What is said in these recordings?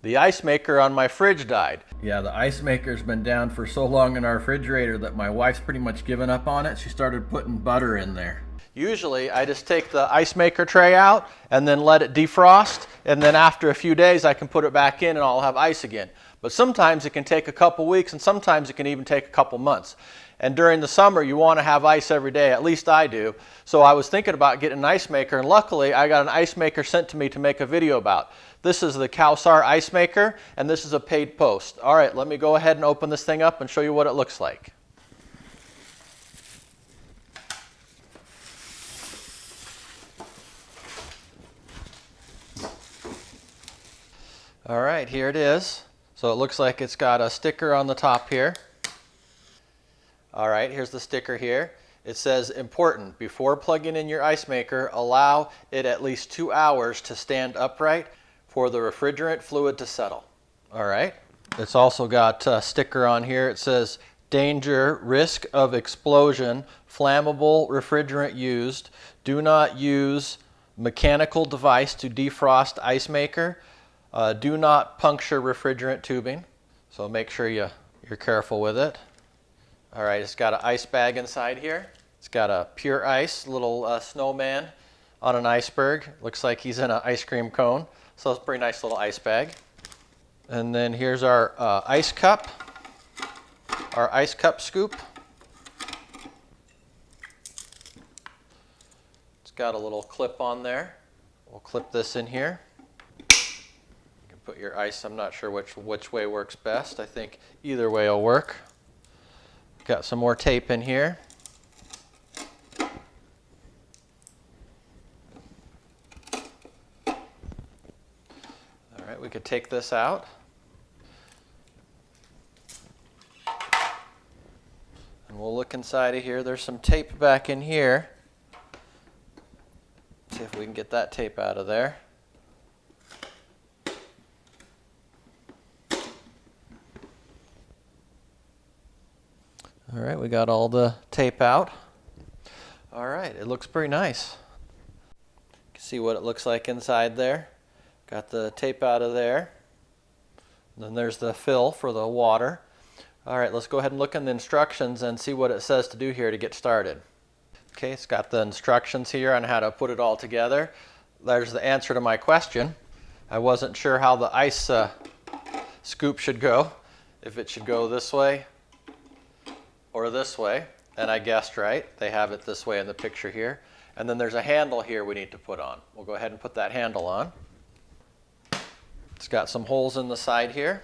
The ice maker on my fridge died. Yeah, the ice maker's been down for so long in our refrigerator that my wife's pretty much given up on it. She started putting butter in there. Usually I just take the ice maker tray out and then let it defrost, and then after a few days I can put it back in and I'll have ice again. But sometimes it can take a couple weeks, and sometimes it can even take a couple months. And during the summer you want to have ice every day, at least I do. So I was thinking about getting an ice maker, and luckily I got an ice maker sent to me to make a video about. This is the COWSAR ice maker, and this is a paid post. All right, let me go ahead and open this thing up and show you what it looks like. All right, here it is. So it looks like it's got a sticker on the top here. All right, here's the sticker here. It says, important, before plugging in your ice maker, allow it at least 2 hours to stand upright for the refrigerant fluid to settle. All right. It's also got a sticker on here. It says, danger, risk of explosion, flammable refrigerant used. Do not use mechanical device to defrost ice maker. Do not puncture refrigerant tubing. So make sure you're careful with it. All right, it's got an ice bag inside here. It's got a pure ice, little snowman on an iceberg. Looks like he's in an ice cream cone. So it's a pretty nice little ice bag. And then here's our ice cup scoop. It's got a little clip on there. We'll clip this in here. You can put your ice, I'm not sure which way works best. I think either way will work. Got some more tape in here. We could take this out. And we'll look inside of here. There's some tape back in here. See if we can get that tape out of there. All right, we got all the tape out. All right, it looks pretty nice. You can see what it looks like inside there. Got the tape out of there. And then there's the fill for the water. All right, let's go ahead and look in the instructions and see what it says to do here to get started. Okay, it's got the instructions here on how to put it all together. There's the answer to my question. I wasn't sure how the ice scoop should go, if it should go this way or this way, and I guessed right. They have it this way in the picture here. And then there's a handle here we need to put on. We'll go ahead and put that handle on. It's got some holes in the side here.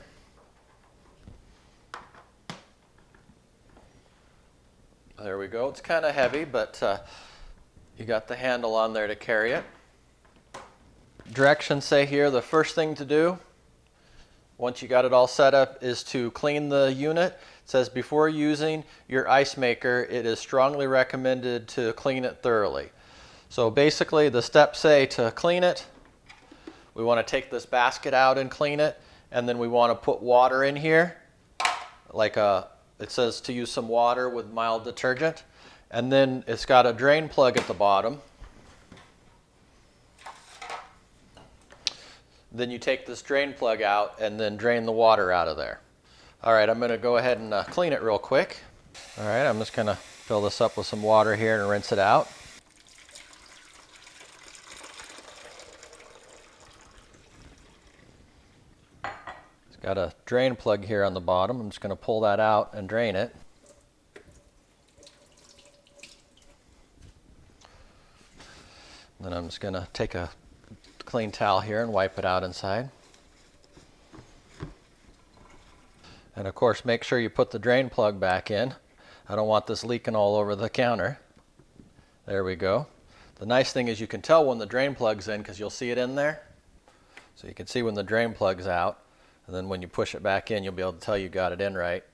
There we go. It's kind of heavy, but you got the handle on there to carry it. Directions say here the first thing to do, once you got it all set up, is to clean the unit. It says before using your ice maker, it is strongly recommended to clean it thoroughly. So basically the steps say to clean it, we want to take this basket out and clean it, and then we want to put water in here, it says to use some water with mild detergent, and then it's got a drain plug at the bottom. Then you take this drain plug out and then drain the water out of there. All right, I'm going to go ahead and clean it real quick. All right, I'm just going to fill this up with some water here and rinse it out. Got a drain plug here on the bottom. I'm just going to pull that out and drain it. Then I'm just going to take a clean towel here and wipe it out inside. And of course, make sure you put the drain plug back in. I don't want this leaking all over the counter. There we go. The nice thing is you can tell when the drain plug's in because you'll see it in there. So you can see when the drain plug's out. And then when you push it back in, you'll be able to tell you got it in right,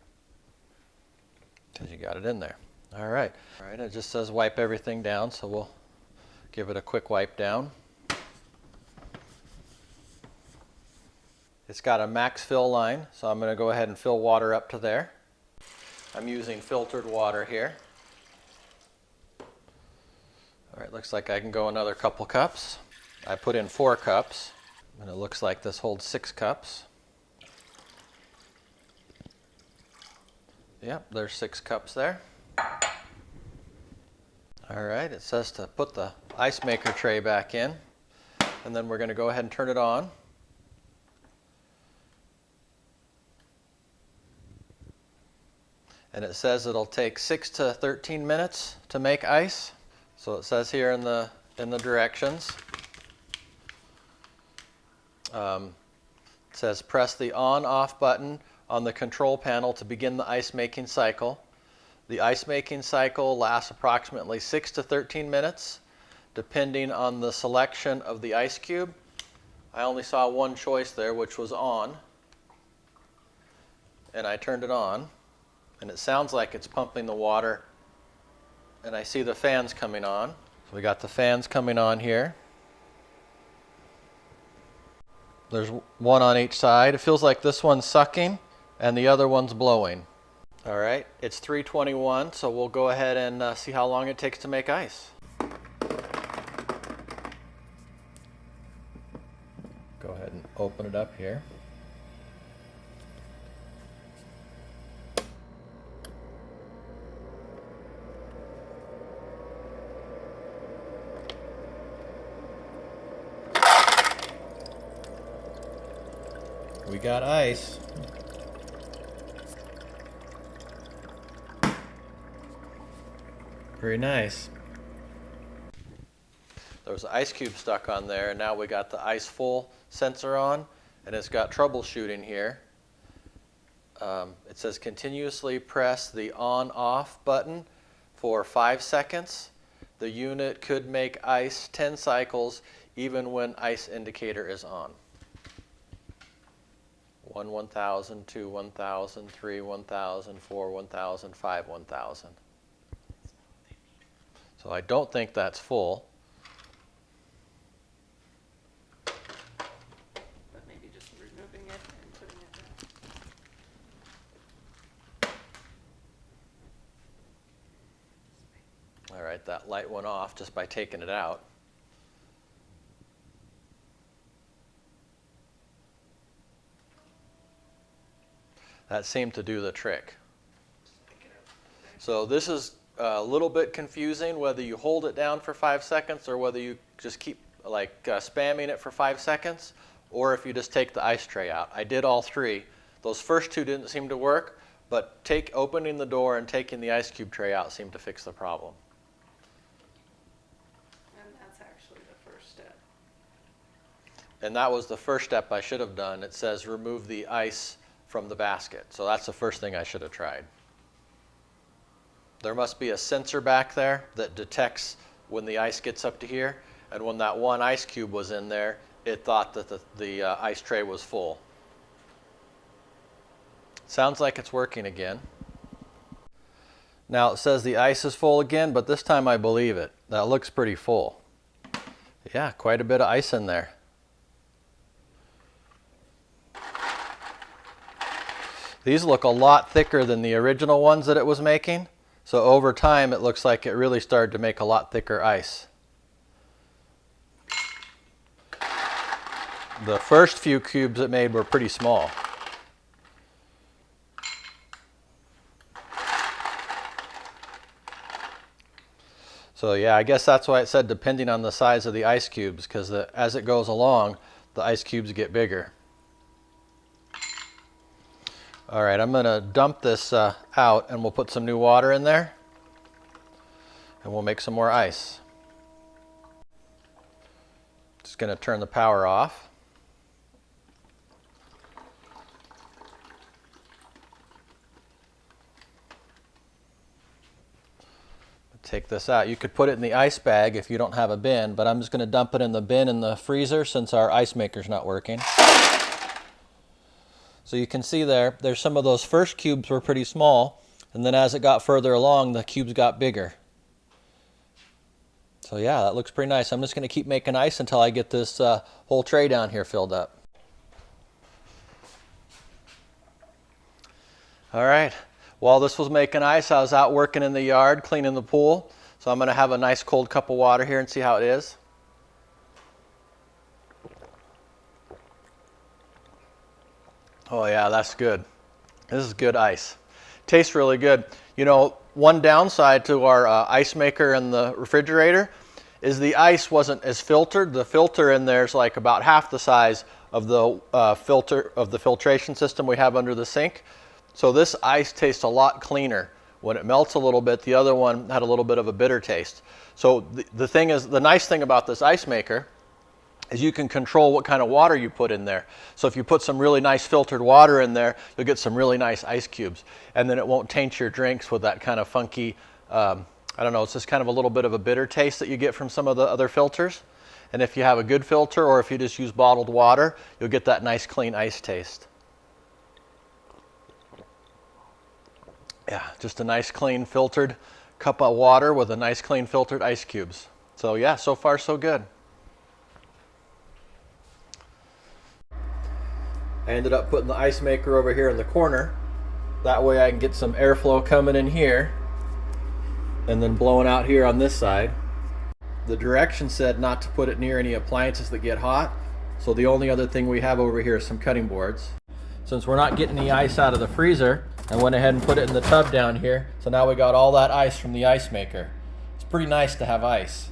because you got it in there. All right. All right, it just says wipe everything down, so we'll give it a quick wipe down. It's got a max fill line, so I'm going to go ahead and fill water up to there. I'm using filtered water here. All right, looks like I can go another couple cups. I put in 4 cups, and it looks like this holds 6 cups. Yep, there's 6 cups there. All right, it says to put the ice maker tray back in, and then we're going to go ahead and turn it on. And it says it'll take 6 to 13 minutes to make ice. So it says here in the directions. It says press the on-off button on the control panel to begin the ice making cycle. The ice making cycle lasts approximately 6 to 13 minutes, depending on the selection of the ice cube. I only saw one choice there, which was on, and I turned it on, and it sounds like it's pumping the water, and I see the fans coming on. So we got the fans coming on here. There's one on each side. It feels like this one's sucking and the other one's blowing. All right, it's 3:21, so we'll go ahead and see how long it takes to make ice. Go ahead and open it up here. We got ice. Very nice. There was an ice cube stuck on there, and now we got the ice full sensor on, and it's got troubleshooting here. It says continuously press the on-off button for 5 seconds. The unit could make ice 10 cycles even when ice indicator is on. 1, 1,000, 2, 1,000, 3, 1,000, 4, 1,000, 5, 1,000. So I don't think that's full. But maybe just removing it and putting it down. All right, that light went off just by taking it out. That seemed to do the trick. So this is a little bit confusing whether you hold it down for 5 seconds or whether you just keep spamming it for 5 seconds, or if you just take the ice tray out. I did all 3. Those first 2 didn't seem to work, but opening the door and taking the ice cube tray out seemed to fix the problem. And that's actually the first step. And that was the first step I should have done. It says remove the ice from the basket. So that's the first thing I should have tried. There must be a sensor back there that detects when the ice gets up to here, and when that one ice cube was in there, it thought that the ice tray was full. Sounds like it's working again. Now it says the ice is full again, but this time I believe it. That looks pretty full. Yeah, quite a bit of ice in there. These look a lot thicker than the original ones that it was making. So over time, it looks like it really started to make a lot thicker ice. The first few cubes it made were pretty small. So yeah, I guess that's why it said depending on the size of the ice cubes, because as it goes along, the ice cubes get bigger. All right, I'm going to dump this out, and we'll put some new water in there, and we'll make some more ice. Just going to turn the power off. Take this out. You could put it in the ice bag if you don't have a bin, but I'm just going to dump it in the bin in the freezer since our ice maker's not working. So you can see there's some of those first cubes were pretty small, and then as it got further along, the cubes got bigger. So yeah, that looks pretty nice. I'm just going to keep making ice until I get this whole tray down here filled up. All right. While this was making ice, I was out working in the yard, cleaning the pool. So I'm going to have a nice cold cup of water here and see how it is. Oh yeah, that's good. This is good ice. Tastes really good. You know, one downside to our ice maker in the refrigerator is the ice wasn't as filtered. The filter in there is like about half the size of the filtration system we have under the sink. So this ice tastes a lot cleaner. When it melts a little bit, the other one had a little bit of a bitter taste. So the thing is, the nice thing about this ice maker is you can control what kind of water you put in there. So if you put some really nice filtered water in there, you'll get some really nice ice cubes. And then it won't taint your drinks with that kind of funky, I don't know, it's just kind of a little bit of a bitter taste that you get from some of the other filters. And if you have a good filter, or if you just use bottled water, you'll get that nice clean ice taste. Yeah, just a nice clean filtered cup of water with a nice clean filtered ice cubes. So yeah, so far so good. I ended up putting the ice maker over here in the corner. That way I can get some airflow coming in here and then blowing out here on this side. The direction said not to put it near any appliances that get hot. So the only other thing we have over here is some cutting boards. Since we're not getting any ice out of the freezer, I went ahead and put it in the tub down here. So now we got all that ice from the ice maker. It's pretty nice to have ice.